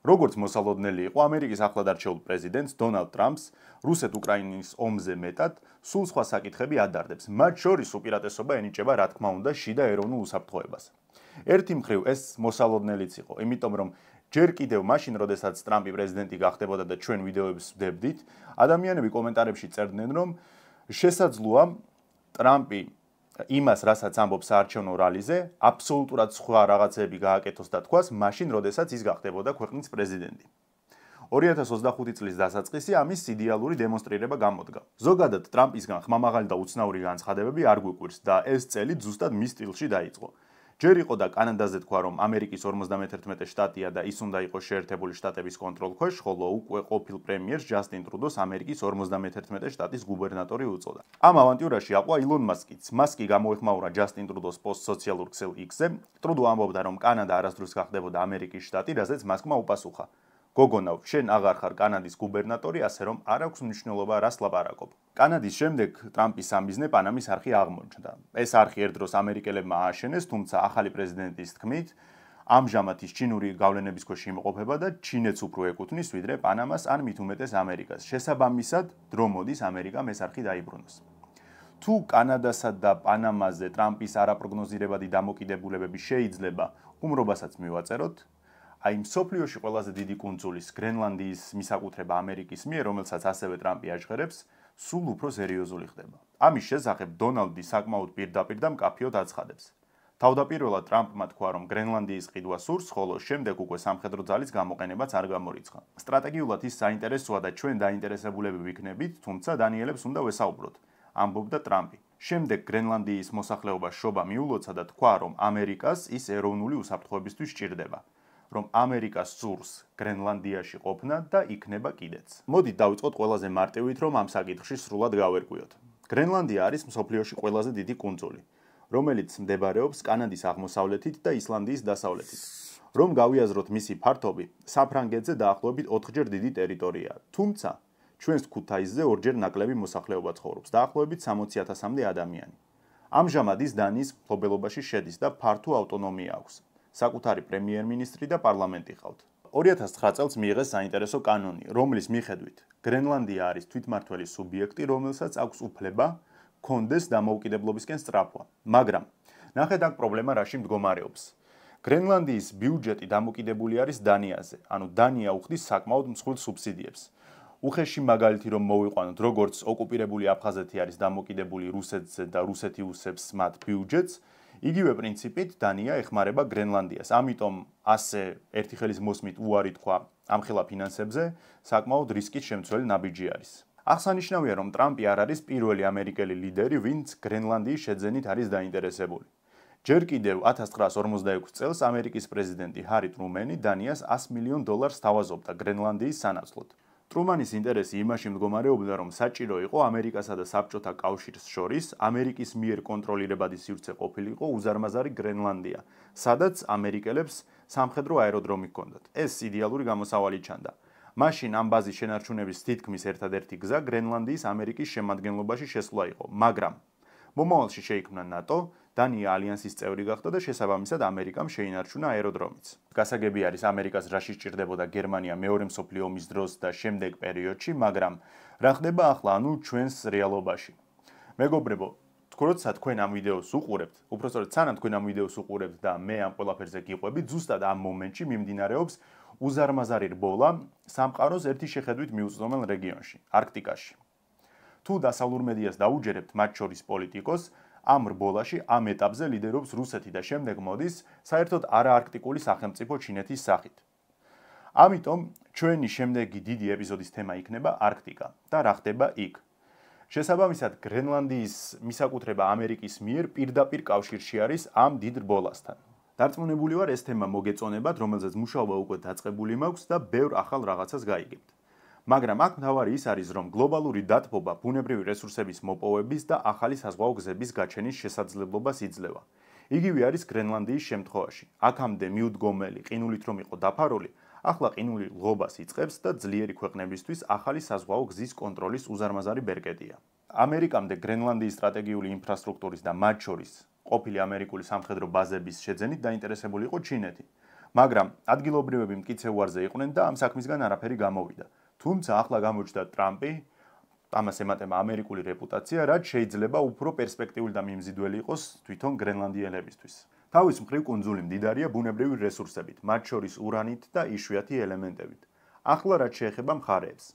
როგორც მოსალოდნელი იყო, ამერიკის ახლად არჩეულ პრეზიდენტს დონალდ ტრამპს რუსეთ-უკრაინის ომზე მეტად სულ სხვა საკითხები ადარდებს. მათ შორის უპირატესობა ენიჭება, რა თქმა უნდა, შიდა ეროვნულ უსაფრთხოებას. ერთი მხრივ ეს მოსალოდნელიც იყო, იმიტომ რომ ჯერ კიდევ მაშინ, როდესაც ტრამპი პრეზიდენტი გახდებოდა და ჩვენ ვიდეოებს ვდებდით, ადამიანები კომენტარებში წერდნენ, რომ შესაძლოა ტრამპი იმას, რასაც ამბობს საარჩევნო რალიზე, აბსოლუტურად სხვა რაღაცები გააკეთოს და თქვას, მაშინ, როდესაც ის გახდებოდა ქვეყნის პრეზიდენტი. 2025 წლის დასაწყისი ამის იდეალური დემონსტრირება გამოდგა. ზოგადად, ტრამპისგან ხმამაღალი და უცნაური განცხადებები არ გვიკვირს და ეს წელი ზუსტად მის სტილში დაიწყო. ჯერ იყო და კანადაზე თქვა, რომ ამერიკის 51 შტატია და ის უნდა იყოს შეერთებული შტატების კონტროლქვეშ, ხოლო უკვე ყოფილ პრემიერს ჯასტინ ტრუდოს ამერიკის 51 შტატის გუბერნატორი უწოდა. ამ ავანტიურაში აყვა ილონ მასკიც. მასკი გამოეხმაურა ჯასტინ ტრუდოს პოსტ სოციალურ ქსელ X-ზე. ტრუდო ამბობდა, რომ კანადა არასდროს გახდებოდა ამერიკის შტატი, რაზეც მასკმა უპასუხა. გოგონავ, შენ აღარ ხარ კანადის გუბერნატორი, ასე რომ არ აქვს მნიშვნელობა რას ლაპარაკობ. კანადის შემდეგ ტრამპის სამბიზნე პანამის არხი აღმოჩნდა. ეს არხი ერთ დროს ამერიკელებმა ააშენეს, თუმცა ახალი პრეზიდენტის თქმით, ამჟამად ის ჩინური გავლენების ქვეშ იმყოფება და ჩინეთს უფრო ეკუთვნის, ვიდრე პანამას ან მით უმეტეს ამერიკას. შესაბამისად, დრო მოდის ამერიკამ ეს არხი დაიბრუნოს. თუ კანადასა და პანამაზე ტრამპის არაპროგნოზირებადი დამოკიდებულებები შეიძლება უმრობასაც მივაწეროთ, აი მსოფლიოში ყველაზე დიდი კუნძულის გრენლანდიის მისაკუთრება ამერიკის მიერ, რომელსაც ასევე ტრამპი აჟღერებს, სულ უფრო სერიოზული ხდება. ამის შესახებ დონალდი საკმაოდ პირდაპირ და მკაფიოდ აცხადებს. თავდაპირველად ტრამპმა თქვა, რომ გრენლანდიის ყიდვა სურს, ხოლო შემდეგ უკვე სამხედრო ძალის გამოყენებაც არ გამორიცხა. სტრატეგიულად ის საინტერესოა და ჩვენ დაინტერესებულები ვიქნებით, თუმცა დანიელებს უნდა ვესაუბროთ, ამბობდა ტრამპი. შემდეგ გრენლანდიის მოსახლეობას შობა მიულოცა და თქვა, რომ ამერიკას ის ეროვნული უსაფრთხოებისთვის სჭირდება. რომ ამერიკას სურს გრენლანდიაში ყოფნა და იქნება კიდეც. მოდით დავიწყოთ ყველაზე მარტივით, რომ ამ საკითხში სრულად გავერკვიოთ. გრენლანდია არის მსოფლიოში ყველაზე დიდი კუნძული, რომელიც მდებარეობს კანადის აღმოსავლეთით და ისლანდიის დასავლეთით. რომ გავიაზროთ მისი ფართობი, საფრანგეთზე დაახლოებით 4-ჯერ დიდი ტერიტორიაა. თუმცა, ჩვენს ქუთაისზე 2-ჯერ ნაკლები მოსახლეობა ცხოვრობს, დაახლოებით 60,000-მდე ადამიანი. ამჟამად ის დანიის მფლობელობაში შედის და ფართო ავტონომია აქვს. საკუთარი პრემიერ-მინისტრი და პარლამენტი ყავთ. 2009 წელს მიიღეს საინტერესო კანონი, რომლის მიხედვით გრენლანდია არის თვითმმართველი სუბიექტი, რომელსაც აქვს უფლება ჰქონდეს დამოუკიდებლობისკენ სწრაფვა. მაგრამ ნახეთ აქ პრობლემა რაში მდგომარეობს. გრენლანდიის ბიუჯეტი დამოკიდებული არის დანიაზე, ანუ დანია უხდის საკმაოდ მსხვილ სუბსიდიებს. უხეში მაგალითი რომ მოვიყვანოთ, როგორც ოკუპირებული აფხაზეთი არის დამოკიდებული რუსეთზე და რუსეთი უსებს მათ ბიუჯეტს, იგივე პრინციპით დანია ეხმარება გრენლანდიას. ამიტომ ასე ერთი ხელის მოსმით უარი თქვა ამხელა ფინანსებზე, საკმაოდ რისკით შემცველი ნაბიჯი არის. აღსანიშნავია, რომ ტრამპი არ არის პირველი ამერიკელი ლიდერი, ვინც გრენლანდიის შეძენით არის დაინტერესებული. ჯერ კიდევ 1946 წელს ამერიკის პრეზიდენტი ჰარი ტრუმენი დანიას $100 მილიონ სთავაზობდა გრენლანდიის სანაცვლოდ. ტრუმანის ინტერესი იმაში მდგომარეობდა, რომ საჭირო იყო ამერიკასა და საბჭოთა კავშირს შორის ამერიკის მიერ კონტროლირებადი სივრცე ყოფილიყო უზარმაზარი გრენლანდია, სადაც ამერიკელებს სამხედრო აეროდრომი ჰქონდათ. ეს იდეალური გამოსავალი ჩანდა. მაშინ ამ ბაზის შენარჩუნების თითქმის ერთადერთი გზა გრენლანდიის ამერიკის შემადგენლობაში შესვლა იყო, მაგრამ მომავალში შეიქმნა ნატო, დანია ალიანსის წევრი გახდა და შესაბამისად ამერიკამ შეინარჩუნა აეროდრომიც. გასაგები არის ამერიკას რაში სჭირდებოდა გერმანია მეორე მსოფლიო ომის დროს და შემდეგ პერიოდში, მაგრამ რა ხდება ახლა, ანუ ჩვენს რეალობაში. მეგობრებო, როცა თქვენ ამ ვიდეოს უყურებთ, უпростоრად სანამ თქვენ ამ ვიდეოს უყურებთ და მე ამ ყველაფერზე გიყვებით, ზუსტად ამ მომენტში მიმდინარეობს უზარმაზარი რბოლა სამყაროს ერთი შეხედვით მიუწვდომელ რეგიონში, არქტიკაში. თუ დასავლურ მედიას დაუჯერებთ, მათ შორის პოლიტიკოს, ამ რბოლაში ამ ეტაპზე ლიდერობს რუსეთი და შემდეგ მოდის საერთოდ არაარქტიკული სახელმწიფო ჩინეთის სახით. ამიტომ ჩვენი შემდეგი დიდი ეპიზოდის თემა იქნება არქტიკა და რა ხდება იქ. შესაბამისად, გრენლანდიის მისაკუთრება ამერიკის მიერ პირდაპირ კავშირში არის ამ დიდ რბოლასთან. დარწმუნებული ვარ, ეს თემა მოგეწონებათ, რომელზეც მუშაობა უკვე დაწყებული მაქვს და ბევრ ახალ რაღაცას გაიგებთ. მაგრამ აქ მთავარი ის არის, რომ გლობალური დათბობა ბუნებრივი რესურსების მოპოვების და ახალი საზღვაო გზების გაჩენის შესაძლებლობას იძლევა. იგივე არის გრენლანდიის შემთხვევაში. აქამდე მიუდგომელი ყინულით რომ იყო დაფარული, ახლა ყინული ლღობას იწყებს და ძლიერი ქვეყნებისთვის ახალი საზღვაო გზის კონტროლის უზარმაზარი ბერკეტია. ამერიკამდე გრენლანდიის სტრატეგიული ინფრასტრუქტურის და მათ შორის ყოფილი ამერიკული სამხედრო ბაზების შეძენით დაინტერესებული იყო ჩინეთი. მაგრამ ადგილობრივები მტკიცე უარზე იყვნენ და ამ საქმისგან არაფერი გამოვიდა. თუმცა ახლა გამოჩნდა ტრამპი, ამას ემატება ამერიკული რეპუტაცია, რაც შეიძლება უფრო პერსპექტიული და მიმზიდველი იყოს თვითონ გრენლანდიელებისთვის. თავის მხრივ კუნძული მდიდარია ბუნებრივი რესურსებით, მათ შორის ურანით და იშვიათი ელემენტებით. ახლა რაც შეეხება მხარეებს.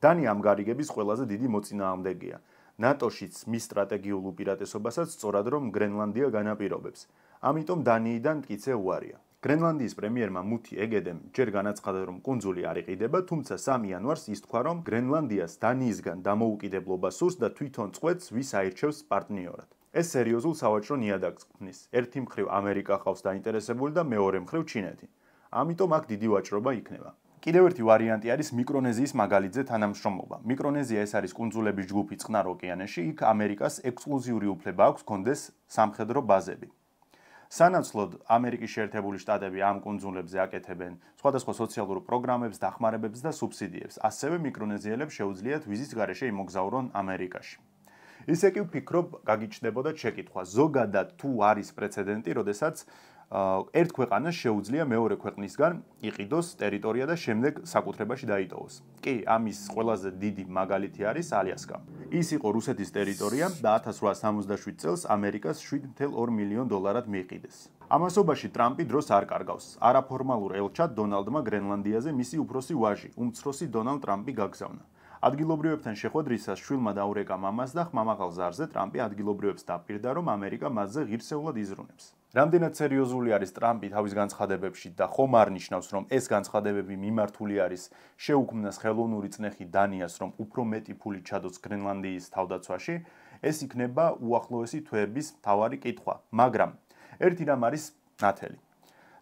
დანია ამ გარიგების ყველაზე დიდი მოწინააღმდეგეა. ნატოშიც მის სტრატეგიულ უპირატესობასაც სწორად რომ გრენლანდია განაპირობებს. ამიტომ დანიიდან მტკიცე უარია. გრენლანდიის პრემიერმა მუთი ეგედემ ჯერ განაცხადა, რომ კუნძული არ იყიდება, თუმცა 3 იანვარს ის თქვა, რომ გრენლანდიას დანიისგან დამოუკიდებლობა სურს და თვითონ წყვეტს, ვის აირჩევს პარტნიორად. ეს სერიოზულ სავაჭრო ნიადაგს ქმნის. ერთი მხრივ ამერიკა ხავს დაინტერესებული და მეორე მხრივ ჩინეთი. ამიტომ აქ დიდი ვაჭრობა იქნება. კიდევ ერთი ვარიანტი არის მიკრონეზიის მაგალითზე თანამშრომლობა. მიკრონეზია ეს არის კუნძულების ჯგუფი წყნარ ოკეანეში, იქ ამერიკას ექსკლუზიური უფლება აქვს კონდეს სამხედრო ბაზები. სანაცვლოდ ამერიკის შეერთებული შტატები ამ კუნძულებზე აკეთებენ სხვადასხვა სოციალურ პროგრამებს, დახმარებებს და სუბსიდიებს. ასევე მიკრონეზიელებს შეუძლიათ ვიზის გარეშე იმოგზაურონ ამერიკაში. ისე კი ვფიქრობ, გაგიჩნდებოდათ შეკითხვა, ზოგადად თუ არის პრეცედენტი, როდესაც ერთ ქვეყანას შეუძლია მეორე ქვეყნისგან იყიდოს ტერიტორია და შემდეგ საკუთრებაში დაიტოვოს. კი, ამის ყველაზე დიდი მაგალითი არის ალიასკა. ის იყო რუსეთის ტერიტორია და 1867 წელს ამერიკას $7.2 მილიონ მიიყიდეს. ამასობაში ტრამპი დროს არ კარგავს. არაფორმალურ ელჩად დონალდმა გრენლანდიაზე მისი უფროსი ვაჟი, უმცროსი დონალდ ტრამპი გაგზავნა. ადგილობრივებთან შეხვედრისას შვილმა დაურეკა მამას და ხმამაღალ ზარზე ტრამპი ადგილობრივებს დაპირდა, რომ ამერიკა მასზე ღირსეულად იზრუნებს. რამდენად სერიოზული არის ტრამპი თავის განცხადებებში და ხომ არ ნიშნავს, რომ ეს განცხადებები მიმართული არის შეუქმნას ხელოვნური წნეხი დანიას, რომ უფრო მეტი ფული ჩადოს გრენლანდიის თავდაცვაში, ეს იქნება უახლოესი თვეების მთავარი კითხვა. მაგრამ ერთი რამ არის ნათელი.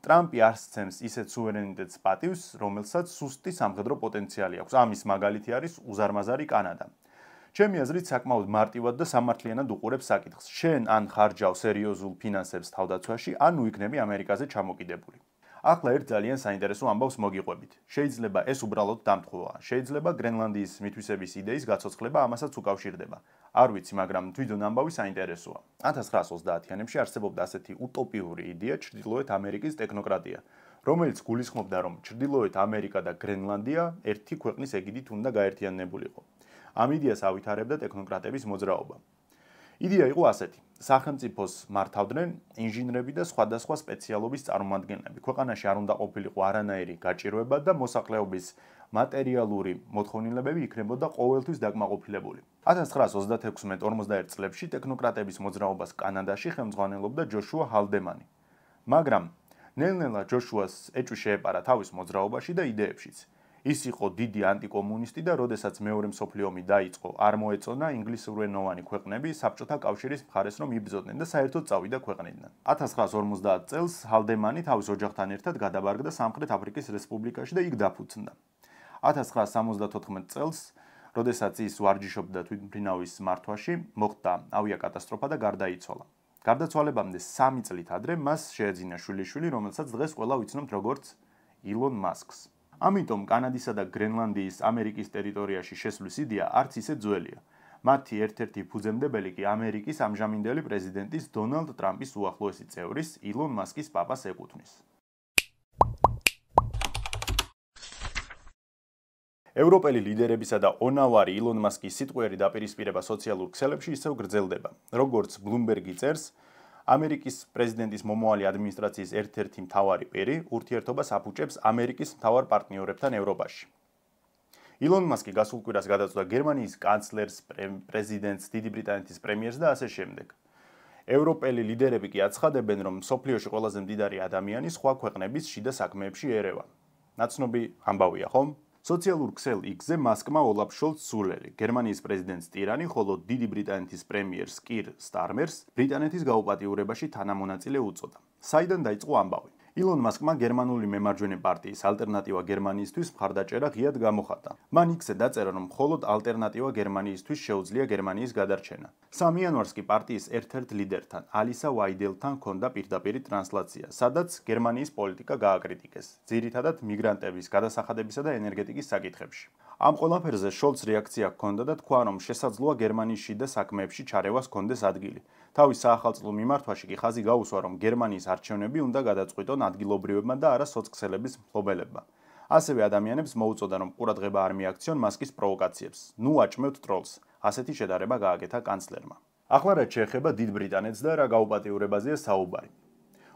ტრამპი არ სცემს ისეთ სუვერენიტეტს პატივს, რომელსაც სუსტი სამხედრო პოტენციალი აქვს. ამის მაგალითი არის უზარმაზარი კანადა. ჩემი აზრით საკმაოდ მარტივად და სამართლიანად უყურებს საკითხს. შენ ან ხარჯავ სერიოზულ ფინანსებს თავდაცვაში, ან უიქნები ამერიკაზე ჩამოკიდებული. ახლა ერთ ძალიან საინტერესო ამბავს მოგიყვებით. შეიძლება ეს უბრალოდ დამთხოვაა. შეიძლება გრენლანდიის მითვისების იდეის გაცოცხლება ამასაც უკავშირდება. არ ვიცი, მაგრამ თვითონ ამბავი საინტერესოა. 1930-იანებში არსებობდა ასეთი უტოპიური იდეა ჩრდილოეთ ამერიკის ტექნოკრატია, რომელიც გულისხმობდა, რომ ჩრდილოეთ ამერიკა და გრენლანდია ერთი ქვეყნის ეგიდით უნდა გაერთიანებულიყო. ამ იდეას ავითარებდა ტექნოკრატების მოძრაობა. იდეა იყო ასეთი: სახელმწიფოს მართავდნენ ინჟინრები და სხვადასხვა სპეციალობის წარმომადგენლები. ქვეყანაში არ უნდა ყოფილიყო არანაირი გაჭირვება და მოსახლეობის მატერიალური მოთხოვნილებები იქნებოდა ყოველთვის დაკმაყოფილებული. 1936-41 წლებში ტექნოკრატების მოძრაობას კანადაში ხელმძღვანელობდა ჯოშუა ჰალდემანი. მაგრამ ნელ-ნელა ჯოშუას ეჭვი შეეპარა თავის მოძრაობაში და იდეებშიც. ის იყო დიდი ანტიკომუნისტი და როდესაც მეორე მსოფლიო ომი დაიწყო, არ მოეწონა ინგლისურენოვანი ქვეყნები საბჭოთა კავშირის მხარეს რომ იბრძოდნენ და საერთოდ წავიდა ქვეყნიდან. 1950 წელს ჰალდემანი თავის ოჯახთან ერთად გადაბარგდა სამხრეთ აფრიკის რესპუბლიკაში და იქ დაფუძნდა. 1974 წელს, როდესაც ის ვარჯიშობდა თვითმფრინავის მართვაში, მოხდა ავიაკატასტროფა და გარდაიცვალა. გარდაცვალებამდე 3 წლით ადრე მას შეეძინა შვილიშვილი, რომელსაც დღეს ყველა ვიცნობთ როგორც ილონ მასკს. ამიტომ კანადისა და გრენლანდიის ამერიკის ტერიტორიაში შესვლის იდეა არც ისე ძველია. მათი ერთ-ერთი ფუძემდებელი კი ამერიკის ამჟამინდელი პრეზიდენტის დონალდ ტრამპის უახლოესი წევრის ილონ მასკის პაპას ეკუთვნის. ევროპელი ლიდერებისა და ონავარი ილონ მასკის სიტყვიერი დაპირისპირება სოციალურ ქსელებში ისევ გრძელდება. როგორც ბლუმბერგი წერს, ამერიკის პრეზიდენტის მომავალი ადმინისტრაციის ერთ-ერთი მთავარი პირი ურთიერთობას აფუჭებს ამერიკის მთავარ პარტნიორებთან ევროპაში. ილონ მასკი გასულ კვირას გადაწყვიტა გერმანიის კანცლერს, პრეზიდენტს, დიდი ბრიტანეთის პრემიერს და ასე შემდეგ. ევროპელი ლიდერები კი აცხადებენ, რომ მსოფლიოში ყველაზე მდიდარი ადამიანი სხვა ქვეყნების შიდა საქმეებში ერევა. ნაცნობი ამბავია, ხომ? სოციალურ ქსელ X-ზე მასკმა ოლაფ შოლცს სულელი, გერმანიის პრეზიდენტს ტირანი, ხოლო დიდი ბრიტანეთის პრემიერს კիր სტარმერს ბრიტანეთის გაუპატიურებაში თანამონაწილე უწოდა. საიდან დაიწყო ამბავი? ილონ მასკმა გერმანული მემარჯვენე პარტიის ალტერნატივა გერმანიისთვის მხარდაჭერა ღიად გამოხატა. მან X-ზე დაწერა, რომ მხოლოდ ალტერნატივა გერმანიისთვის შეუძლია გერმანიის გადარჩენა. 3 იანვარს კი პარტიის ერთ-ერთ ლიდერთან, ალისა ვაიდელთან ჰქონდა პირდაპირი ტრანსლაცია, სადაც გერმანიის პოლიტიკა გააკრიტიკეს, ძირითადად მიგრანტების გადასახადებისა და ენერგეტიკის საკითხებში. ამ ყველაფერზე შოლცს რეაქცია ჰქონდა და თქვა, რომ შესაძლოა გერმანიის შიდა საქმეებში ჩარევას ჰქონდეს ადგილი. თავის საახალწლო მიმართვაში კი ხაზი გაუსვა, რომ გერმანიის არჩევნები უნდა გადაწყვიტონ ადგილობრივებმა და არა სოციალების მფლობელებმა. ასევე ადამიანებს მოუწოდა, რომ ყურადღება არ მიაქციონ მასკის პროვოკაციებს. ნუ აჭმევთ ტროლს. ასეთი შედარება გააკეთა კანცლერმა. ახლა რაც შეეხება დიდ ბრიტანეთს და რა გაუპატიურებაზეა საუბარი.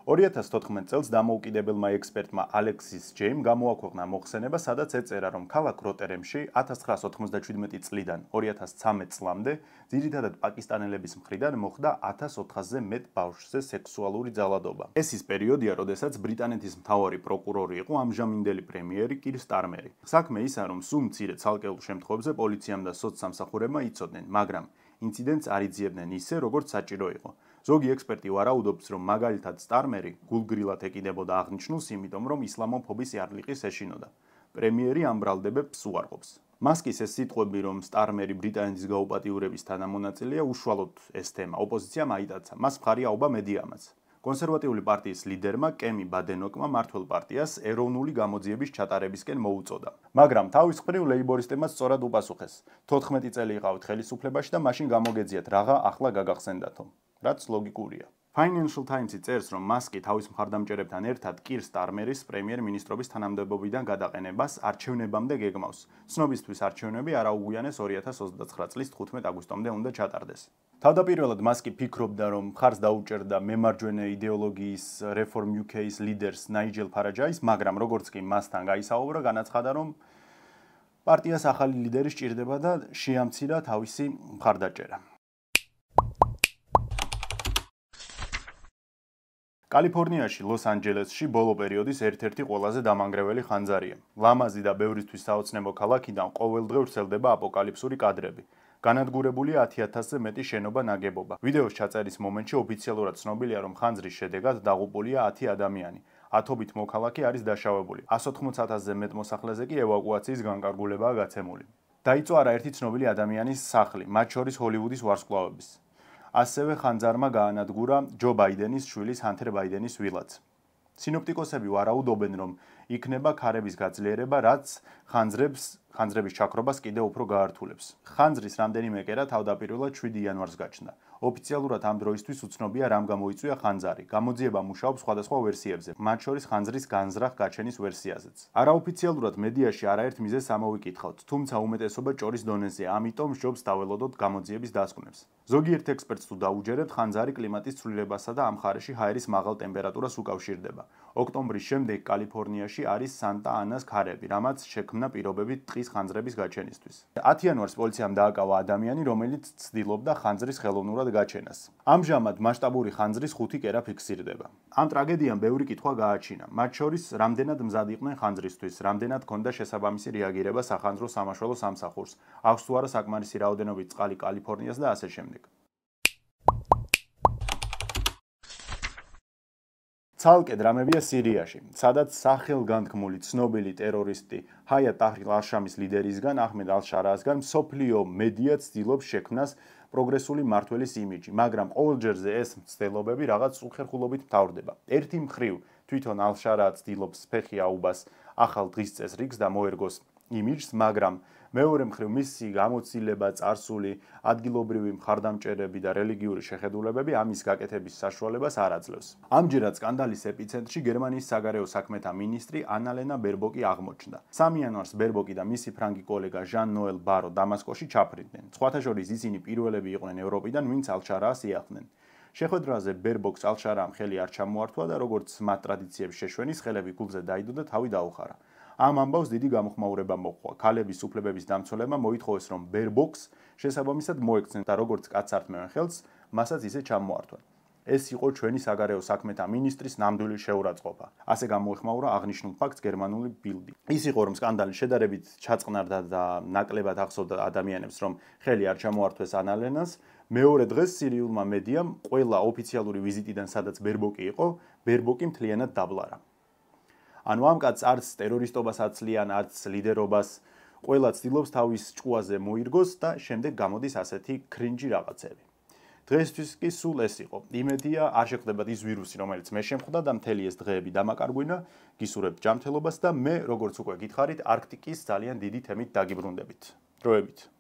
2014 წელს დამოუკიდებელმა ექსპერტმა ალექსის ჯეიმ გამოაქვეყნა მოხსენება, სადაც ეწერა, რომ ქალაქ როტერემში 1997 წლიდან 2013 წლამდე ძირითადად პაკისტანელების მხრიდან მოხდა 1400-ზე მეტ ბავშვზე სექსუალური ძალადობა. ეს ის პერიოდია, როდესაც ბრიტანეთის მთავარი პროკურორი იყო ამჟამინდელი პრემიერი კիր სტარმერი. საქმე ისაა, რომ სულ მცირე ცალკეულ შემთხვევებზე პოლიციამ და სოცსამსახურებმა იცოდნენ, მაგრამ ინციდენტს არ იძიებდნენ ისე, როგორც საჭირო იყო. ზოგი ექსპერტი ვარაუდობს, რომ მაგალითად სტარმერი გულგრილად ეკიდებოდა აღნიშნულს, იმიტომ რომ ისლამოფობის იარლიყის ეშინოდა. პრემიერი ამ ბრალდებებს უარყოფს. მასკის ეს სიტყვები, რომ სტარმერი ბრიტანეთის გაუპატიურების თანამონაწილეა, უშუალოდ ეს თემა ოპოზიციამ აიტაცა. მას მხარი აუღა მედიამაც. კონსერვატიული პარტიის ლიდერმა კემი ბადენოკმა მმართველ პარტიას ეროვნული გამოძიების ჩატარებისკენ მოუწოდა. მაგრამ თავის მხრივ ლეიბორისტებმა სწორად უპასუხეს. 14 წელი იყავით ხელისუფლებაში და მაშინ გამოგეძიათ რაღა ახლა გაგახსენდათო. რაც ლოგიკურია. Financial Times-ი წერს, რომ მასკი თავის მხარდამჭერებთან ერთად კիր სტარმერის პრემიერ-მინისტრობის თანამდებობიდან გადაყენებას არჩევნებამდე გეგმავს. ცნობისთვის არჩევნები არაუგვიანეს 2029 წლის 15 აგვისტომდე უნდა ჩატარდეს. თავდაპირველად მასკი ფიქრობდა, რომ მხარს დაუჭერდა მემარჯვენე იდეოლოგიის Reform UK-ის ლიდერს ნაიჯელ ფარაჯაის, მაგრამ როგორც კი მასთან გაისაუბრა, განაცხადა, რომ პარტიას ახალი ლიდერი სჭირდება და შეამცირა თავისი მხარდაჭერა. კალიფორნიაში, ლოს-ანჯელესში ბოლო პერიოდის ერთ-ერთი ყველაზე დამანგრეველი ხანძარია. ლამაზი და ბევრისთვის საოცნებო ქალაქიდან ყოველდღე ვრცელდება აპოკალიფსური კადრები. განადგურებულია 10,000-ზე მეტი შენობა ნაგებობა. ვიდეოს ჩაწერის მომენტში ოფიციალურად ცნობილია, რომ ხანძრის შედეგად დაღუპულია 10 ადამიანი. ათობით მოქალაქე არის დაშავებული. 180,000-ზე მეტ მოსახლეზე კი ევაკუაციის განკარგულებაა გაცემული. დაიწვა არაერთი ცნობილი ადამიანის სახლი, მათ შორის ჰოლივუდის ვარსკვლავების. ასევე ხანძარმა გაანადგურა ჯო ბაიდენის შვილის ჰანთერ ბაიდენის ვილაც. სინოპტიკოსები ვარაუდობენ, რომ იქნება ქარების გაძლიერება, რაც ხანძრების ჩაქრობას კიდევ უფრო გაართულებს. ხანძრის რამდენიმე კერა თავდაპირველად 7 იანვარს გაჩნდა. ოფიციალურად ამ დროისთვის უცნობია, რამ გამოიწვია ხანძარი. გამოძიება მუშაობს სხვადასხვა ვერსიებზე, მათ შორის ხანძრის განზრახ გაჩენის ვერსიაზეც. არაოფიციალურად მედიაში არაერთ მიზეზს ამოვიკითხავთ, თუმცა უმეტესობა ჭორის დონეზეა, ამიტომ სჯობს დაველოდოთ გამოძიების დასკვნებს. ზოგიერთ ექსპერტს თუ დაუჯერებთ, ხანძარი კლიმატის ცვლილებასა და ამ მხარეში ჰაერის მაღალ ტემპერატურას უკავშირდება. ოქტომბრის შემდეგ კალიფორნიაში არის სანტა ანას ქარები, რამაც შექმნა პირობები ტყის ხანძრების გაჩენისთვის. 10 იანვარს პოლიციამ დააკავა ადამიანი, რომელიც ცდილობდა ხანძრის ხელოვნურად გაჩენას. ამჟამად მასშტაბური ხანძრის 5 კერა ფიქსირდება. ამ ტრაგედიამ ბევრი კითხვა გააჩინა, მათ შორის რამდენად მზად იყვნენ ხანძრისთვის, რამდენად ჰქონდა შესაბამისი რეაგირება სახანძრო სამაშველო სამსახურს, აქვს თუ არა საკმარისი რაოდენობით წყალი კალიფორნიას და ასე შემდეგ. ცალკე დრამებია სირიაში, სადაც სახელგანთქმული ცნობილი ტერორისტი ჰაიათ ტაჰრირ ალ-შამის ლიდერისგან აჰმედ ალ-შარაასგან მსოფლიო მედია ცდილობს შექმნას პროგრესული მმართველის იმიჯი, მაგრამ ყოველჯერზე ეს მცდელობები რაღაც უხერხულობით მთავრდება. ერთი მხრივ თვითონ ალ-შარაა ცდილობს ფეხი აუბას ახალ დღისწეს რიგს და მოერგოს იმიჯს, მაგრამ მეორე მხრივ მისი გამოცდილება, წარსული, ადგილობრივი მხარდამჭერები და რელიგიური შეხედულებები ამის გაკეთების საშუალებას არ აძლევს. ამჯერად სკანდალის ეპიცენტრში გერმანიის საგარეო საქმეთა მინისტრი ანალენა ბერბოკი აღმოჩნდა. 3 იანვარს ბერბოკი და მისი ფრანგი კოლეგა ჟან ნოელ ბარო დამასკოში ჩაფრინდნენ. სხვათა შორის ისინი პირველები იყვნენ ევროპიდან, ვინც ალ-შარაას იახდნენ. შეხვედრაზე ბერბოკს ალ-შარაამ ხელი არ ჩამოართვა და როგორც მათ ტრადიციებს შეშვენის, ხელები გულზე დაიდო და თავი დაუხარა. ამ ამბავს დიდი გამოხმაურება მოჰყვა. ქალების უფლებების დამცველებმა მოითხოვეს, რომ ბერბოკს შესაბამისად მოექცნენ და როგორც კაცს ართმევენ ხელს, მასაც ისე ჩამოართვან. ეს იყო ჩვენი საგარეო საქმეთა მინისტრის ნამდვილი შეურაცხყოფა. ასე გამოეხმაურა აღნიშნულ ფაქტს გერმანული ბილდი. ის იყო, რომ სკანდალი შედარებით ჩაწყნარდა და ნაკლებად ახსოვდა ადამიანებს, რომ ხელი არ ჩამოართვეს ანალენას. მეორე დღეს სირიულმა მედიამ ყველა ოფიციალური ვიზიტიდან, სადაც ბერბოკი იყო, ბერბოკი მთლიანად დაბლარა. ანუ ამ კაცს არც ტერორისტობას აცლიან, არც ლიდერობას, ყველა ცდილობს თავის ჭკუაზე მოირგოს და შემდეგ გამოდის ასეთი კრინჯი რაღაცები. დღეისთვის კი სულ ეს იყო. იმედია არ შეგხვდებათ ის ვირუსი, რომელიც მე შემხვდა და მთელი ეს დღეები დამაკარგვინა. გისურვებთ ჯანმრთელობას და მე, როგორც უკვე გითხარით, არქტიკის ძალიან დიდი თემით დაგიბრუნდებით. დროებით.